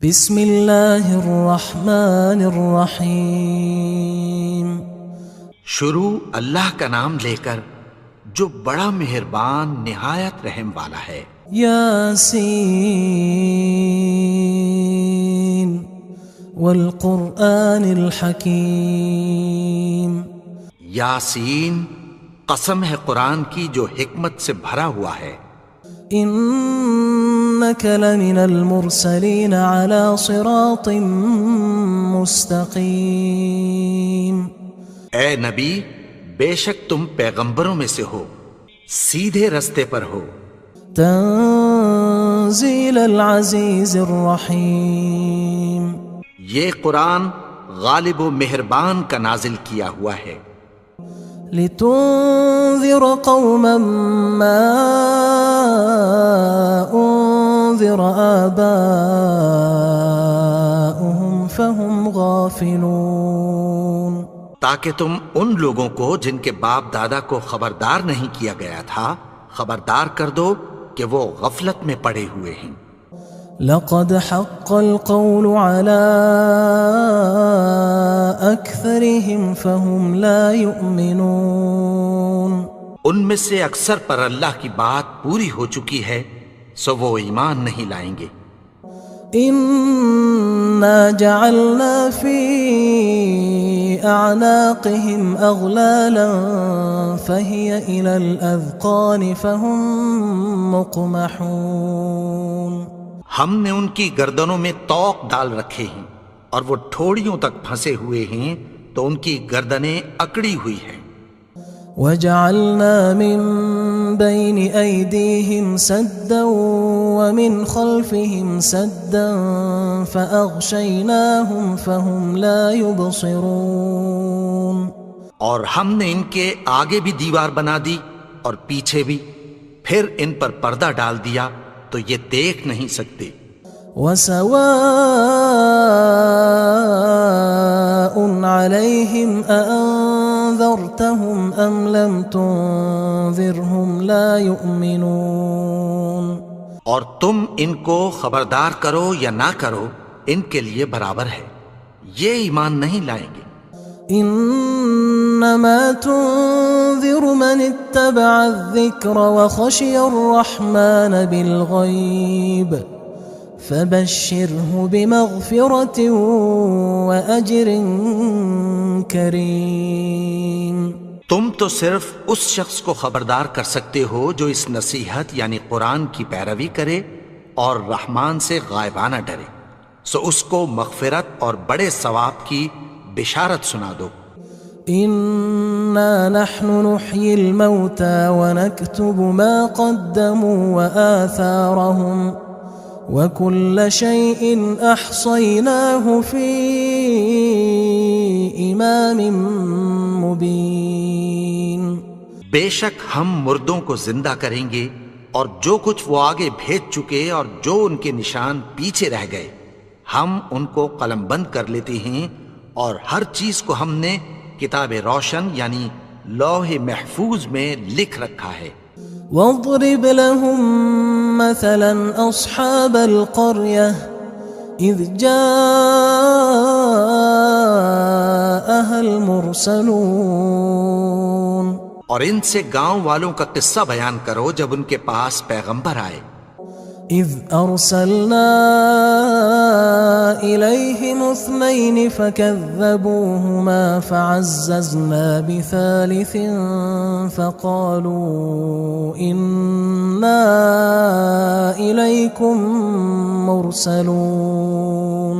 بسم اللہ الرحمن الرحیم۔ شروع اللہ کا نام لے کر جو بڑا مہربان نہایت رحم والا ہے۔ یاسین والقرآن الحکیم۔ یاسین، قسم ہے قرآن کی جو حکمت سے بھرا ہوا ہے۔ انک لمن المرسلین علی صراط مستقیم۔ اے نبی، بے شک تم پیغمبروں میں سے ہو، سیدھے رستے پر ہو۔ تنزیل العزیز الرحیم۔ یہ قرآن غالب و مہربان کا نازل کیا ہوا ہے۔ لتنذر قوما ما انذر آباؤهم فهم غافلون۔ تاکہ تم ان لوگوں کو جن کے باپ دادا کو خبردار نہیں کیا گیا تھا خبردار کر دو کہ وہ غفلت میں پڑے ہوئے ہیں۔ لقد حق القول على أكثرهم فهم لا يؤمنون۔ ان میں سے اکثر پر اللہ کی بات پوری ہو چکی ہے سو وہ ایمان نہیں لائیں گے۔ إنا جعلنا في أعناقهم أغلالا فهي إلى الأذقان فهم مقمحون۔ ہم نے ان کی گردنوں میں طوق ڈال رکھے ہیں اور وہ ٹھوڑیوں تک پھنسے ہوئے ہیں تو ان کی گردنیں اکڑی ہوئی ہیں۔ وَجَعَلْنَا مِن بَيْنِ أَيْدِيهِمْ سَدًّا وَمِنْ خَلْفِهِمْ سَدًّا فَأَغْشَيْنَاهُمْ فَهُمْ لَا يُبْصِرُونَ۔ اور ہم نے ان کے آگے بھی دیوار بنا دی اور پیچھے بھی، پھر ان پر پردہ ڈال دیا تو یہ دیکھ نہیں سکتے۔ وَسَوَاءٌ عَلَيْهِمْ أَأَنذَرْتَهُمْ أَمْ لَمْ تُنذِرْهُمْ لَا يُؤْمِنُونَ۔ اور تم ان کو خبردار کرو یا نہ کرو ان کے لیے برابر ہے، یہ ایمان نہیں لائیں گے۔ انما تنذر من اتبع الذکر وخشی الرحمن بالغیب فبشرہ بمغفرۃ واجر کریم۔ تم تو صرف اس شخص کو خبردار کر سکتے ہو جو اس نصیحت یعنی قرآن کی پیروی کرے اور رحمان سے غائبانہ ڈرے، سو اس کو مغفرت اور بڑے ثواب کی بشارت سنا دو۔ انا نحن نحيي الموتى ونكتب ما قدموا وآثارهم وكل شيء احصيناه في امام مبين۔ بے شک ہم مردوں کو زندہ کریں گے اور جو کچھ وہ آگے بھیج چکے اور جو ان کے نشان پیچھے رہ گئے ہم ان کو قلم بند کر لیتے ہیں، اور ہر چیز کو ہم نے کتاب روشن یعنی لوح محفوظ میں لکھ رکھا ہے۔ واضرب لهم مثلا اصحاب القرية اذ جاءها المرسلون۔ اور ان سے گاؤں والوں کا قصہ بیان کرو جب ان کے پاس پیغمبر آئے۔ اذ ارسلنا الیہم اثنین فکذبوہما فعززنا بثالث فقالوا انا الیکم مرسلون۔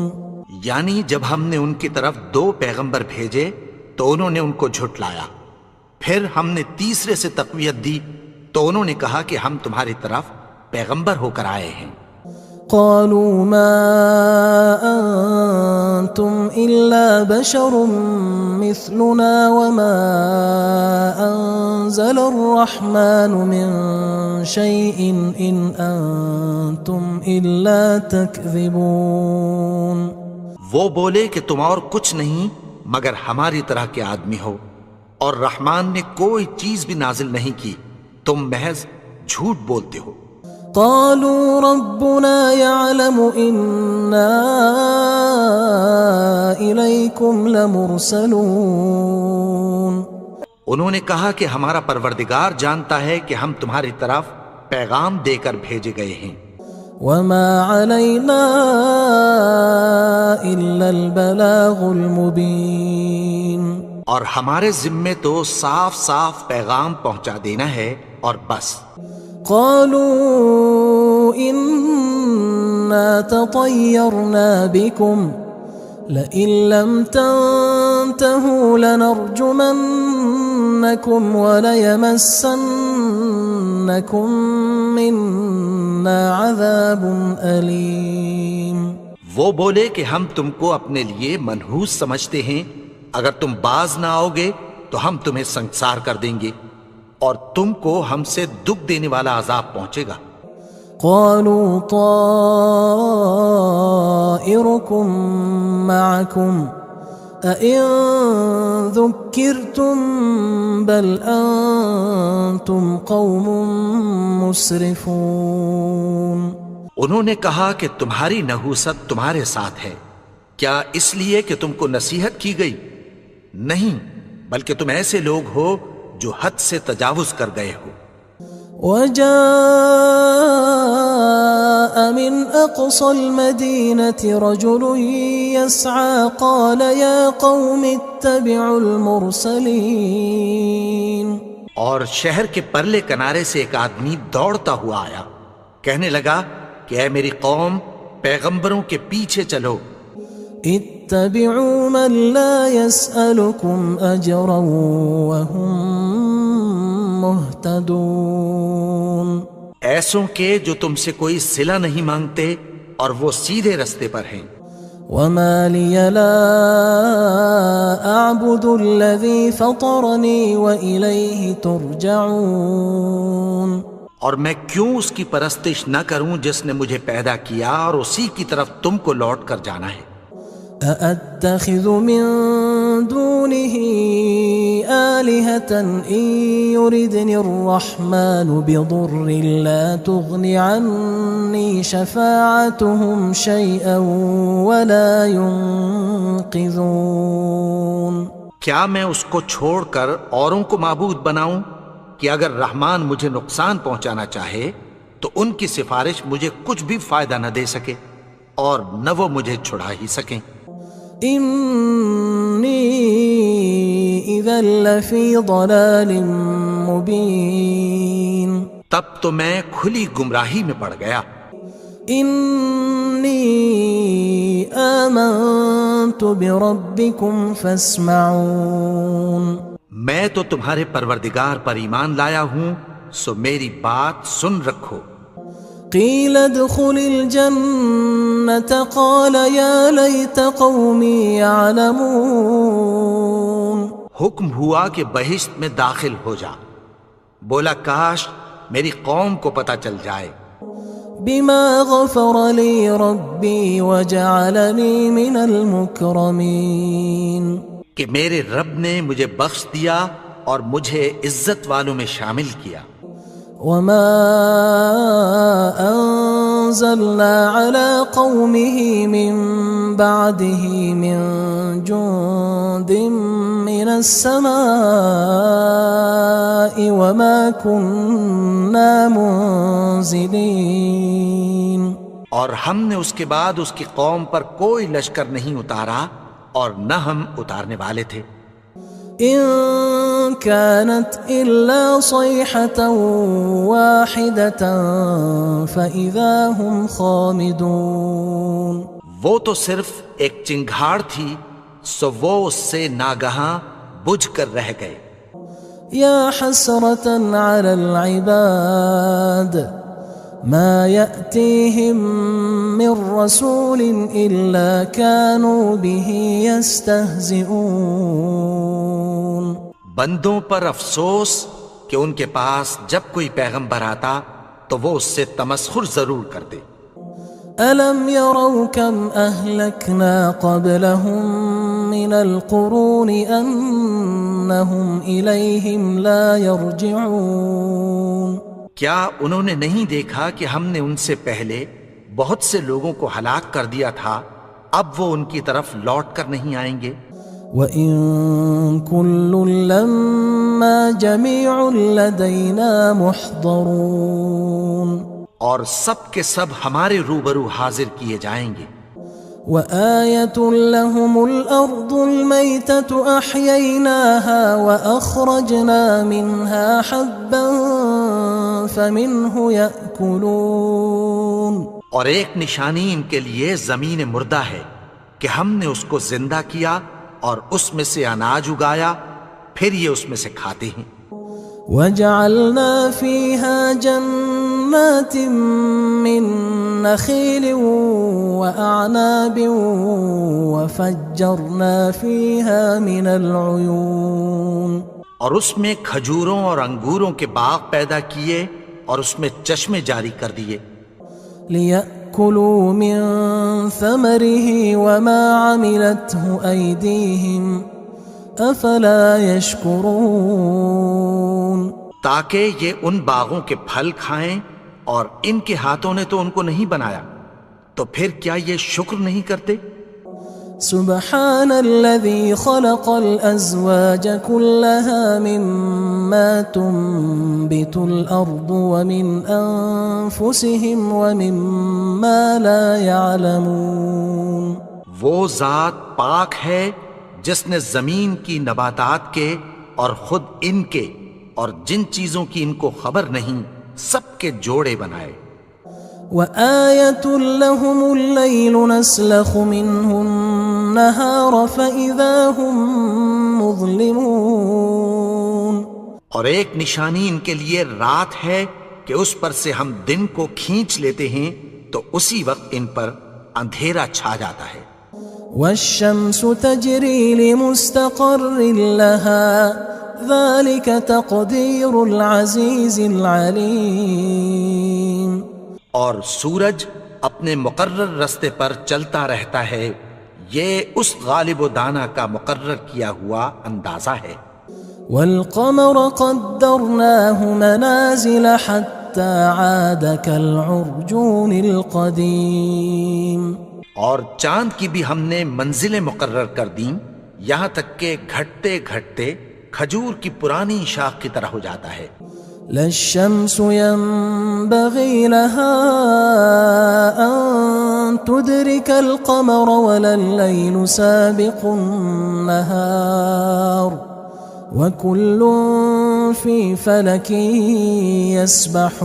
یعنی جب ہم نے ان کی طرف 2 پیغمبر بھیجے تو انہوں نے ان کو جھٹلایا، پھر ہم نے تیسرے سے تقویت دی تو انہوں نے کہا کہ ہم تمہاری طرف پیغمبر ہو کر آئے ہیں۔ قالوا ما انتم الا بشر مثلنا وما انزل الرحمن من شيء ان انتم الا تكذبون۔ وہ بولے کہ تم اور کچھ نہیں مگر ہماری طرح کے آدمی ہو، اور رحمان نے کوئی چیز بھی نازل نہیں کی، تم محض جھوٹ بولتے ہو۔ قالوا ربنا يعلم إنا إليكم لمرسلون انہوں نے کہا کہ ہمارا پروردگار جانتا ہے کہ ہم تمہاری طرف پیغام دے کر بھیجے گئے ہیں. وما علينا إلا البلاغ المبين اور ہمارے ذمے تو صاف صاف پیغام پہنچا دینا ہے اور بس. قالوا إنا تطيرنا بكم لئن لم تنتهوا لنرجمنكم وليمسنكم منا عذاب أليم. وہ بولے کہ ہم تم کو اپنے لیے منحوس سمجھتے ہیں، اگر تم باز نہ آؤ گے تو ہم تمہیں سنگسار کر دیں گے اور تم کو ہم سے دکھ دینے والا عذاب پہنچے گا. قالوا طائركم معكم أئن ذكرتم بل أنتم قوم مسرفون. انہوں نے کہا کہ تمہاری نحوست تمہارے ساتھ ہے، کیا اس لیے کہ تم کو نصیحت کی گئی؟ نہیں، بلکہ تم ایسے لوگ ہو جو حد سے تجاوز کر گئے ہو. وجاء من أقصى المدينة رجل يسعى قال يا قوم اتبعوا المرسلين. اور شہر کے پرلے کنارے سے ایک آدمی دوڑتا ہوا آیا، کہنے لگا کہ اے میری قوم، پیغمبروں کے پیچھے چلو. اتبعوا من لا يسألكم أجرا وهم مهتدون. ایسوں کے جو تم سے کوئی صلہ نہیں مانگتے اور وہ سیدھے رستے پر ہیں. وما لي لا أعبد الذي فطرني وإليه ترجعون. اور میں کیوں اس کی پرستش نہ کروں جس نے مجھے پیدا کیا اور اسی کی طرف تم کو لوٹ کر جانا ہے. أأتخذ من دونه آلهة إن يردني الرحمن بضر لا تغن عني شفاعتهم شيئا ولا ينقذون. کیا میں اس کو چھوڑ کر اوروں کو معبود بناؤں کہ اگر رحمان مجھے نقصان پہنچانا چاہے تو ان کی سفارش مجھے کچھ بھی فائدہ نہ دے سکے اور نہ وہ مجھے چھڑا ہی سکیں. إني إذا لفي ضلال مبين. تب تو میں کھلی گمراہی میں پڑ گیا. إني آمنت بربكم فاسمعون. میں تو تمہارے پروردگار پر ایمان لایا ہوں، سو میری بات سن رکھو. قيل ادخل الجنة قال يا ليت قومي يعلمون. حکم ہوا کہ بہشت میں داخل ہو جا. بولا کاش میری قوم کو پتہ چل جائے. بما غفر لي ربي وجعلني من المكرمين. کہ میرے رب نے مجھے بخش دیا اور مجھے عزت والوں میں شامل کیا. وما أنزلنا على قومه من بعده من جند من السماء وما كنا منزلين. اور ہم نے اس کے بعد اس کی قوم پر کوئی لشکر نہیں اتارا اور نہ ہم اتارنے والے تھے. إن كانت إلا صيحة واحدة فإذا هم خامدون. وہ تو صرف ایک چنگھاڑ تھی، سو وہ اس سے ناگہاں بجھ کر رہ گئے. يا حسرة على العباد ما يأتيهم من رسول إلا كانوا به يستهزئون. بندوں پر افسوس کہ ان کے پاس جب کوئی پیغمبر آتا تو وہ اس سے تمسخر ضرور کرتے. ألم يروا كم أهلكنا قبلهم من القرون أنهم إليهم لا يرجعون. کیا انہوں نے نہیں دیکھا کہ ہم نے ان سے پہلے بہت سے لوگوں کو ہلاک کر دیا تھا، اب وہ ان کی طرف لوٹ کر نہیں آئیں گے؟ وَإِن كُلٌّ لَمَّا جَمِيعٌ لَدَيْنَا مُحْضَرُونَ، اور سب کے سب ہمارے روبرو حاضر کیے جائیں گے۔ وَآيَةٌ لَهُمُ الْأَرْضُ الْمَيْتَةُ أَحْيَيْنَاهَا وَأَخْرَجْنَا مِنْهَا حَبًّا فَمِنْهُ يَأْكُلُونَ، اور ایک نشانی ان کے لیے زمین مردہ ہے کہ ہم نے اس کو زندہ کیا اور اس میں سے اناج اگایا، پھر یہ اس میں سے کھاتے ہیں۔ وَجَعَلْنَا فِيهَا جَنَّاتٍ مِّن نَخِيلٍ وَأَعْنَابٍ وَفَجَّرْنَا فِيهَا مِنَ الْعُيُونِ، اور اس میں کھجوروں اور انگوروں کے باغ پیدا کیے اور اس میں چشمے جاری کر دیے، لِيَأْكُلُوا مِن ثَمَرِهِ وَمَا عَمِلَتْهُ أَيْدِيهِمْ أَفَلَا يَشْكُرُونَ، تاکہ یہ ان باغوں کے پھل کھائیں، اور ان کے ہاتھوں نے تو ان کو نہیں بنایا، تو پھر کیا یہ شکر نہیں کرتے؟ سبحان الذي خلق الأزواج كلها مما تنبت الأرض ومن أنفسهم ومما لا يعلمون، وہ ذات پاک ہے جس نے زمین کی نباتات کے اور خود ان کے اور جن چیزوں کی ان کو خبر نہیں سب کے جوڑے بنائے۔ وَآيَةٌ لَهُمُ اللَّيْلُ نَسْلَخُ مِنْهُ النَّهَارَ فَإِذَا هُمْ مُظْلِمُونَ، اور ایک نشانی ان کے لیے رات ہے کہ اس پر سے ہم دن کو کھینچ لیتے ہیں تو اسی وقت ان پر اندھیرا چھا جاتا ہے۔ وَالشَّمْسُ تَجْرِي لِمُسْتَقَرٍّ لَهَا ذَلِكَ تَقْدِيرُ الْعَزِيزِ الْعَلِيمِ، اور سورج اپنے مقرر رستے پر چلتا رہتا ہے، یہ اس غالب و دانا کا مقرر کیا ہوا اندازہ ہے۔ وَالْقَمَرَ قَدَّرْنَاهُ مَنَازِلَ حَتَّى عَادَ كَالْعُرْجُونِ الْقَدِيمِ، اور چاند کی بھی ہم نے منزلیں مقرر کر دیں، یہاں تک کہ گھٹتے گھٹتے کھجور کی پرانی شاخ کی طرح ہو جاتا ہے۔ لا الشمس ينبغي لها أن تدرك القمر ولا الليل سابق النهار وكل في فلك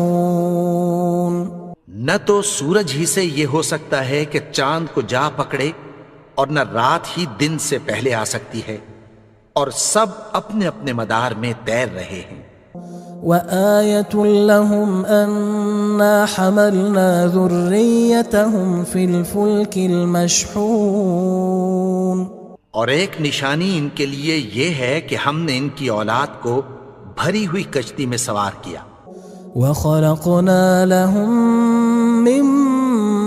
يسبحون، نہ تو سورج ہی سے یہ ہو سکتا ہے کہ چاند کو جا پکڑے، اور نہ رات ہی دن سے پہلے آ سکتی ہے، اور سب اپنے اپنے مدار میں تیر رہے ہیں۔ وَآيَةٌ لَهُمْ أَنَّا حَمَلْنَا ذُرِّيَّتَهُمْ فِي الْفُلْكِ الْمَشْحُونِ، اور ایک نشانی ان کے لیے یہ ہے کہ ہم نے ان کی اولاد کو بھری ہوئی کشتی میں سوار کیا۔ وَخَلَقْنَا لَهُم مِّن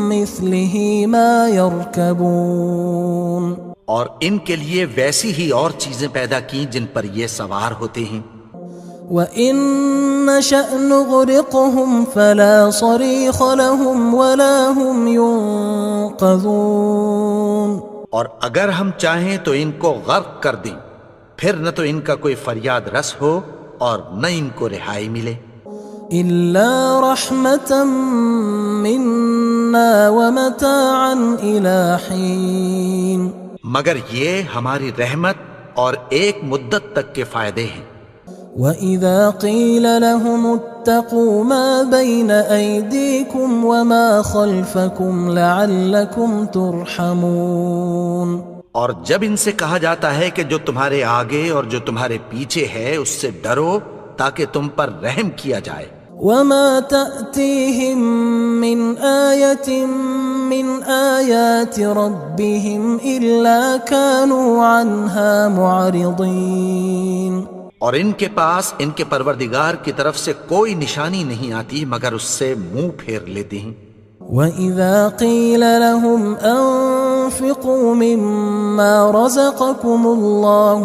مِّثْلِهِ مَا يَرْكَبُونَ، اور ان کے لیے ویسی ہی اور چیزیں پیدا کی جن پر یہ سوار ہوتے ہیں۔ وَإِن نَّشَأْ نُغْرِقْهُمْ فَلَا صَرِيخَ لَهُمْ وَلَا هُمْ يُنقَذُونَ، اور اگر ہم چاہیں تو ان کو غرق کر دیں، پھر نہ تو ان کا کوئی فریاد رس ہو اور نہ ان کو رہائی ملے۔ إِلَّا رَحْمَةً مِّنَّا وَمَتَاعًا إِلَى حِينٍ، مگر یہ ہماری رحمت اور ایک مدت تک کے فائدے ہیں۔ وَإِذَا قِيلَ لَهُمُ اتَّقُوا مَا بَيْنَ أَيْدِيكُمْ وَمَا خَلْفَكُمْ لَعَلَّكُمْ تُرْحَمُونَ، اور جب ان سے کہا جاتا ہے کہ جو تمہارے آگے اور جو تمہارے پیچھے ہے اس سے ڈرو تاکہ تم پر رحم کیا جائے۔ وَمَا تَأْتِيهِم مِّنْ آيَةٍ مِّنْ آيَاتِ رَبِّهِمْ إِلَّا كَانُوا عَنْهَا مُعْرِضِينَ، اور ان کے پاس ان کے پروردگار کی طرف سے کوئی نشانی نہیں آتی مگر اس سے منہ پھیر لیتے ہیں۔ وَإِذَا قِيلَ لَهُمْ أَنفِقُوا مِمَّا رَزَقَكُمُ اللَّهُ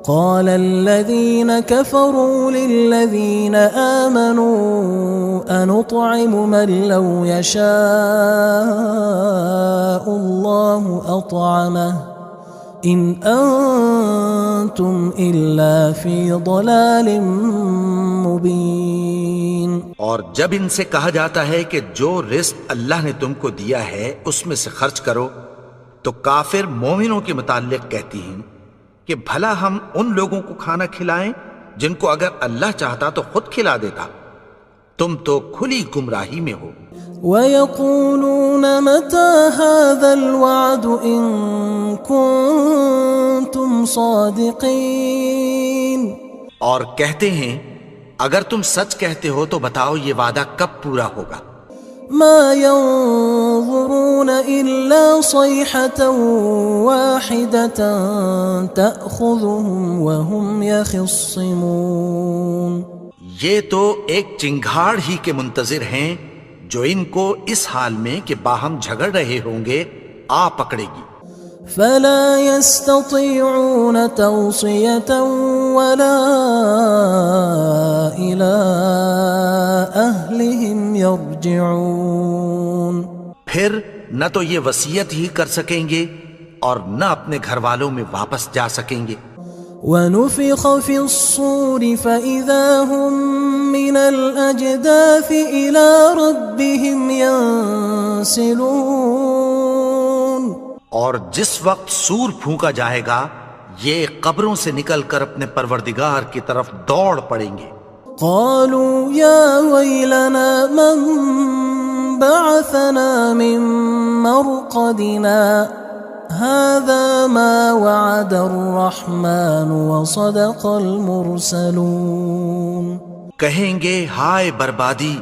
قال الذين كفروا للذين آمنوا أنطعم من لو يشاء الله أطعمه إن أنتم إلا في ضلال مبين. اور جب ان سے کہا جاتا ہے کہ جو رزق اللہ نے تم کو دیا ہے اس میں سے خرچ کرو، تو کافر مومنوں کے متعلق کہتی ہیں کہ بھلا ہم ان لوگوں کو کھانا کھلائیں جن کو اگر اللہ چاہتا تو خود کھلا دیتا. تم تو کھلی گمراہی میں ہو. وَيَقُولُونَ مَتَى هَذَا الْوَعْدُ إِن كُنتُمْ صَادِقِينَ. اور کہتے ہیں اگر تم سچ کہتے ہو تو بتاؤ یہ وعدہ کب پورا ہوگا. ما ينظرون إلا صيحة واحدة تأخذهم وهم يخصمون. یہ تو ایک چنگھاڑ ہی کے منتظر ہیں جو ان کو اس حال میں کہ باہم جھگڑ رہے ہوں گے آ پکڑے گی. فلا يستطيعون توصية ولا إلى أهلهم يرجعون. پھر نہ تو یہ وصیت ہی کر سکیں گے اور نہ اپنے گھر والوں میں واپس جا سکیں گے. ونفخ في الصور فإذا هم من الأجداث إلى ربهم ينسلون. اور جس وقت سور پھونکا جائے گا یہ قبروں سے نکل کر اپنے پروردگار کی طرف دوڑ پڑیں گے. قالوا يا ويلنا من بعثنا من مرقدنا هذا ما وعد الرحمن وصدق المرسلون. کہیں گے ہائے بربادی،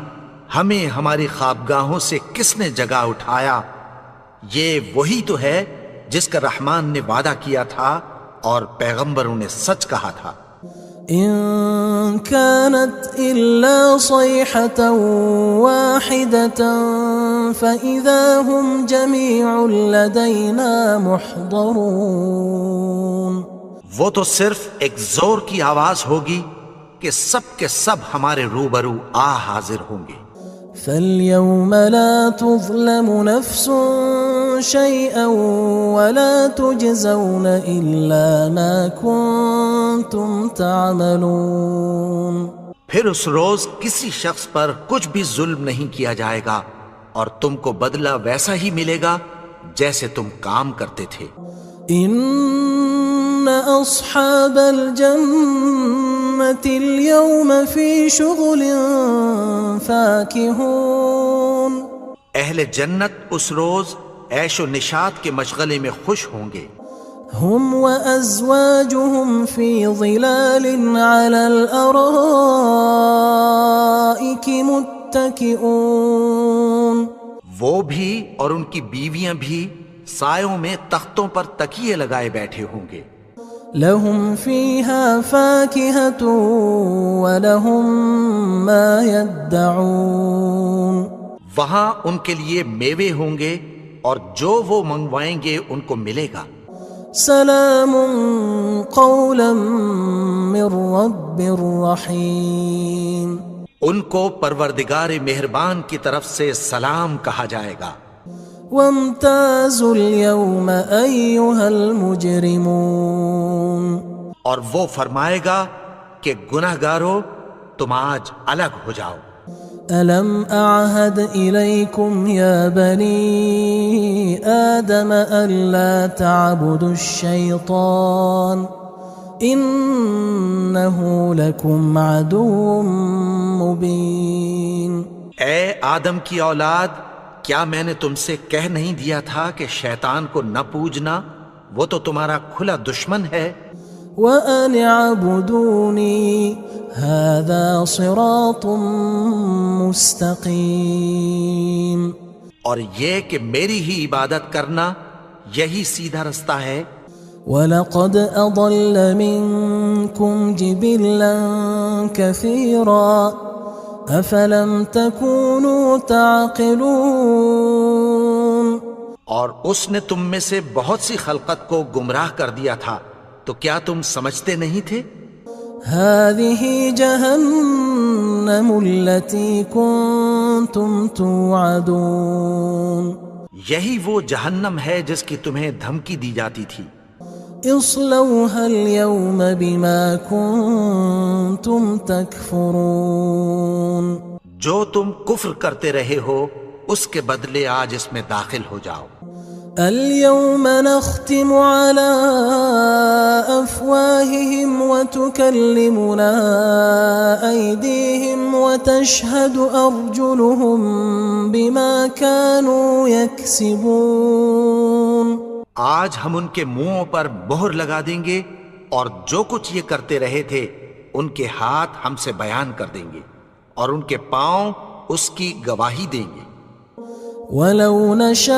ہمیں ہماری خوابگاہوں سے کس نے جگا اٹھایا. یہ وہی تو ہے جس کا رحمان نے وعدہ کیا تھا اور پیغمبروں نے سچ کہا تھا. إن كانت إلا صيحة واحدة فإذا هم جميع لدينا محضرون. وہ تو صرف ایک زور کی آواز ہوگی کہ سب کے سب ہمارے روبرو آ حاضر ہوں گے. فاليوم لا تظلم نفس شيئا ولا تجزون إلا ما كنتم تعملون. پھر اس روز کسی شخص پر کچھ بھی ظلم نہیں کیا جائے گا اور تم کو بدلہ ویسا ہی ملے گا جیسے تم کام کرتے تھے. إن أصحاب الجنة اليوم في شغل فاكهون. اہل جنت اس روز عیش و نشاط کے مشغلے میں خوش ہوں گے. هم وأزواجهم في ظلال على الأرائك متكئون. وہ بھی اور ان کی بیویاں بھی سایوں میں تختوں پر تکیے لگائے بیٹھے ہوں گے. لهم فيها فاكهة ولهم ما يدعون. وہاں ان کے لیے میوے ہوں گے اور جو وہ منگوائیں گے ان کو ملے گا. سلام قولا من رب رحیم. ان کو پروردگار مہربان کی طرف سے سلام کہا جائے گا. وامتازوا اليوم أيها المجرمون. اور وہ فرمائے گا کہ گناہگارو تم آج الگ ہو جاؤ. ألم أعهد إليكم يا بني آدم ألا تعبدوا الشيطان إنه لكم عدو مبين. اے آدم کی اولاد، کیا میں نے تم سے کہہ نہیں دیا تھا کہ شیطان کو نہ پوجنا، وہ تو تمہارا کھلا دشمن ہے. وَأَنِ اعْبُدُونِي هَذَا صِرَاطٌ مُسْتَقِيمٌ. اور یہ کہ میری ہی عبادت کرنا یہی سیدھا رستہ ہے. وَلَقَدْ أَضَلَّ مِنْكُمْ جِبِلًّا كَثِيرًا أَفَلَمْ تَكُونُوا تَعْقِلُونَ. اور اس نے تم میں سے بہت سی خلقت کو گمراہ کر دیا تھا، تو کیا تم سمجھتے نہیں تھے؟ هذه جهنم التي كنتم توعدون یہی وہ جہنم ہے جس کی تمہیں دھمکی دی جاتی تھی۔ اصلوها اليوم بما كنتم تكفرون جو تم کفر کرتے رہے ہو اس کے بدلے آج اس میں داخل ہو جاؤ۔ اليوم نختم على أفواههم وتكلمنا أيديهم وتشهد أرجلهم بما كانوا يكسبون آج ہم ان کے منہوں پر مہر لگا دیں گے اور جو کچھ یہ کرتے رہے تھے ان کے ہاتھ ہم سے بیان کر دیں گے اور ان کے پاؤں اس کی گواہی دیں گے۔ وَلَوْ نَشَاءُ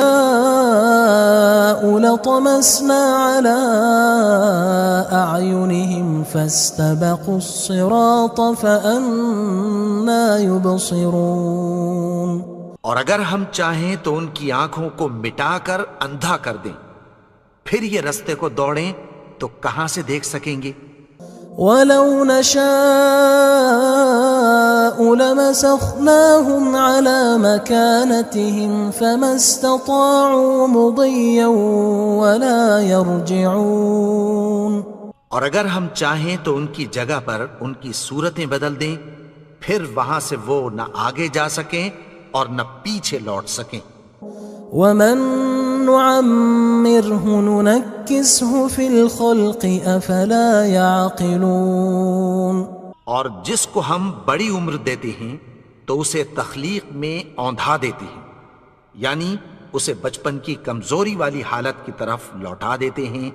لَطَمَسْنَا عَلَىٰ أَعْيُنِهِمْ فَاسْتَبَقُوا الصِّرَاطَ فَأَنَّىٰ يُبْصِرُونَ اور اگر ہم چاہیں تو ان کی آنکھوں کو مٹا کر اندھا کر دیں، پھر یہ رستے کو دوڑیں تو کہاں سے دیکھ سکیں گے؟ وَلَوْ نَشَاءُ لَمَسَخْنَاهُمْ عَلَىٰ مَكَانَتِهِمْ فَمَا اسْتَطَاعُوا مُضِيًّا وَلَا يَرْجِعُونَ اور اگر ہم چاہیں تو ان کی جگہ پر ان کی صورتیں بدل دیں، پھر وہاں سے وہ نہ آگے جا سکیں اور نہ پیچھے لوٹ سکیں۔ وَمَن نُعَمِّرْهُ نُنَكِّسْهُ فِي الْخَلْقِ أَفَلَا يَعْقِلُونَ اور جس کو ہم بڑی عمر دیتے ہیں تو اسے تخلیق میں اوندھا دیتے ہیں، یعنی اسے بچپن کی کمزوری والی حالت کی طرف لوٹا دیتے ہیں،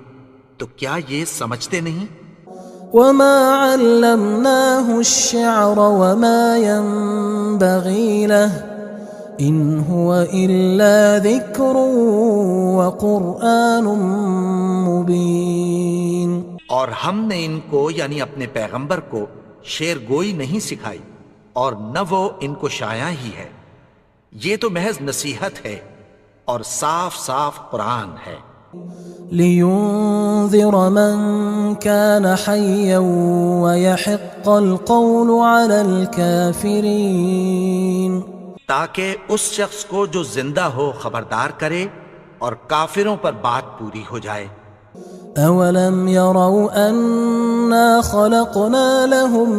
تو کیا یہ سمجھتے نہیں؟ وَمَا عَلَّمْنَاهُ الشِّعْرَ وَمَا يَنبَغِي لَهُ إِنْ هُوَ إِلَّا ذِكْرٌ وَقُرْآنٌ مُبِينٌ اور ہم نے ان کو یعنی اپنے پیغمبر کو شعر گوئی نہیں سکھائی اور نہ وہ ان کو شایع ہی ہے، یہ تو محض نصیحت ہے اور صاف صاف قرآن ہے۔ لِيُنذِرَ مَن كَانَ حَيًّا وَيَحِقَّ الْقَوْلُ عَلَى الْكَافِرِينَ تاکہ اس شخص کو جو زندہ ہو خبردار کرے اور کافروں پر بات پوری ہو جائے۔ أَوَلَمْ يَرَوْا أَنَّا خَلَقْنَا لَهُم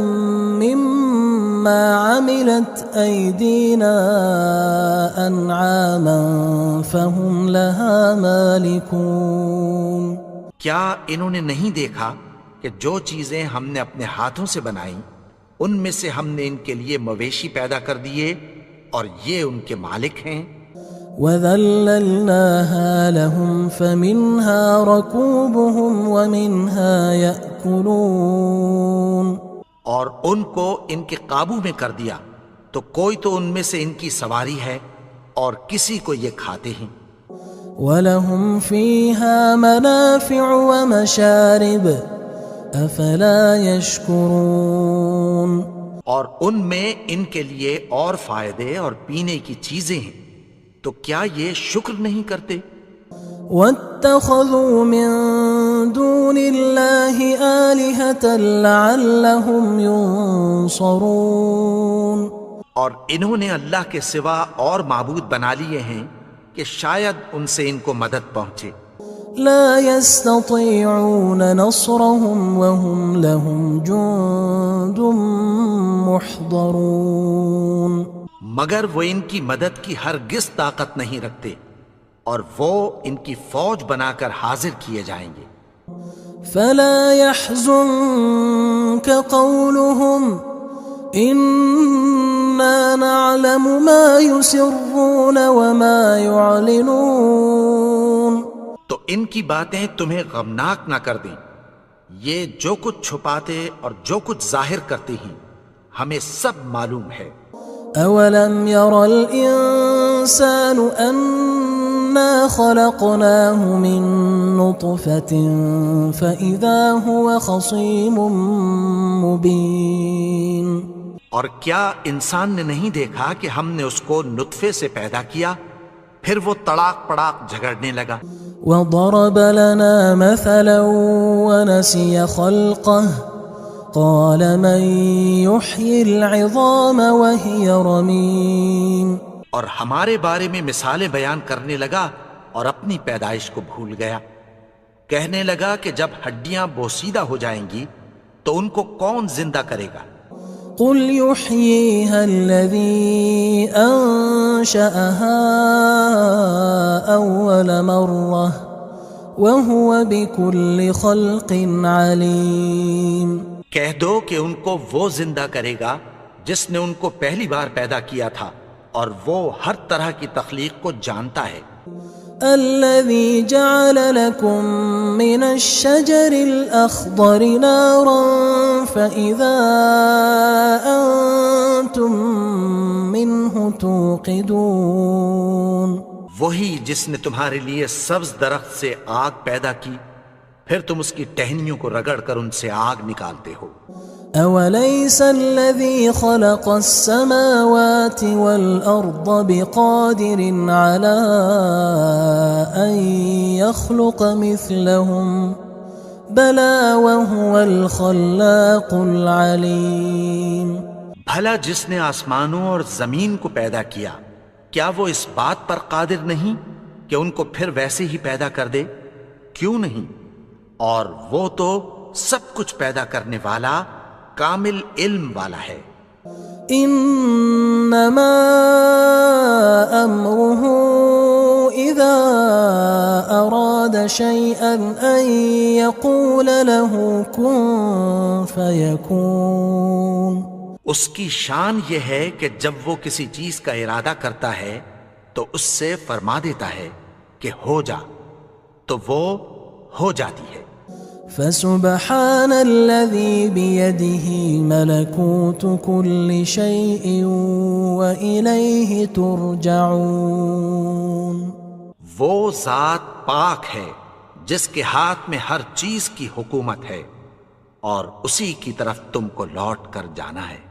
مِّمَّا عَمِلَتْ أَيْدِينَا أَنْعَامًا فَهُمْ لَهَا مَالِكُونَ کیا انہوں نے نہیں دیکھا کہ جو چیزیں ہم نے اپنے ہاتھوں سے بنائیں ان میں سے ہم نے ان کے لیے مویشی پیدا کر دیے اور یہ ان کے مالک ہیں۔ وَذَلَّلْنَاهَا لَهُمْ فَمِنْهَا رَكُوبُهُمْ وَمِنْهَا يَأْكُلُونَ اور ان کو ان کے قابو میں کر دیا تو کوئی تو ان میں سے ان کی سواری ہے اور کسی کو یہ کھاتے ہیں۔ وَلَهُمْ فِيهَا مَنَافِعُ وَمَشَارِبُ أَفَلَا يَشْكُرُونَ اور ان میں ان کے لیے اور فائدے اور پینے کی چیزیں ہیں، تو کیا یہ شکر نہیں کرتے؟ وَاتَّخَذُوا مِن دُونِ اللَّهِ آلِهَةً لَعَلَّهُمْ يُنصَرُونَ اور انہوں نے اللہ کے سوا اور معبود بنا لیے ہیں کہ شاید ان سے ان کو مدد پہنچے۔ لا يستطيعون نصرهم وهم لهم جند محضرون مگر وہ ان کی مدد کی ہرگز طاقت نہیں رکھتے اور وہ ان کی فوج بنا کر حاضر کیے جائیں گے۔ فلا يحزنك قولهم إنا نعلم ما يسرون وما يعلنون تو ان کی باتیں تمہیں غمناک نہ کر دیں، یہ جو کچھ چھپاتے اور جو کچھ ظاہر کرتے ہیں ہمیں سب معلوم ہے۔ أَوَلَمْ يَرَ الْإِنسَانُ أَنَّا خَلَقْنَاهُ مِن نُّطْفَةٍ فَإِذَا هُوَ خَصِيمٌ مُّبِينٌ اور کیا انسان نے نہیں دیکھا کہ ہم نے اس کو نطفے سے پیدا کیا، پھر وہ تڑاک پڑاک جھگڑنے لگا۔ وضرب لنا مثلا ونسي خلقه قال من يحيي العظام وهي رميم. اور ہمارے بارے میں مثالیں بیان کرنے لگا اور اپنی پیدائش کو بھول گیا. کہنے لگا کہ جب ہڈیاں بوسیدہ ہو جائیں گی تو ان کو کون زندہ کرے گا؟ قل يحييها الذي أنشأها أول مرة وهو بكل خلق عليم. کہہ دو کہ ان کو وہ زندہ کرے گا جس نے ان کو پہلی بار پیدا کیا تھا اور وہ ہر طرح کی تخلیق کو جانتا ہے. الذي جعل لكم من الشجر الأخضر نارا فإذا أنتم منه توقدون. وہی جس نے تمہارے لیے سبز درخت سے آگ پیدا کی پھر تم اس کی ٹہنیوں کو رگڑ کر ان سے آگ نکالتے ہو. أوليس الذي خلق السماوات والأرض بقادر على أن يخلق مثلهم بلى وهو الخلاق العليم. بھلا جس نے آسمانوں اور زمین کو پیدا کیا کیا وہ اس بات پر قادر نہیں کہ ان کو پھر ویسے ہی پیدا کر دے؟ کیوں نہیں؟ اور وہ تو سب کچھ پیدا کرنے والا کامل علم والا ہے. انما امره اذا اراد شيئا ان يقول له كن فيكون. اس کی شان یہ ہے کہ جب وہ کسی چیز کا ارادہ کرتا ہے تو اس سے فرما دیتا ہے کہ ہو جا تو وہ ہو جاتی ہے. فسبحان الذي بيده ملكوت كل شيء وإليه ترجعون. وہ ذات پاک ہے جس کے ہاتھ میں ہر چیز کی حکومت ہے اور اسی کی طرف تم کو لوٹ کر جانا ہے.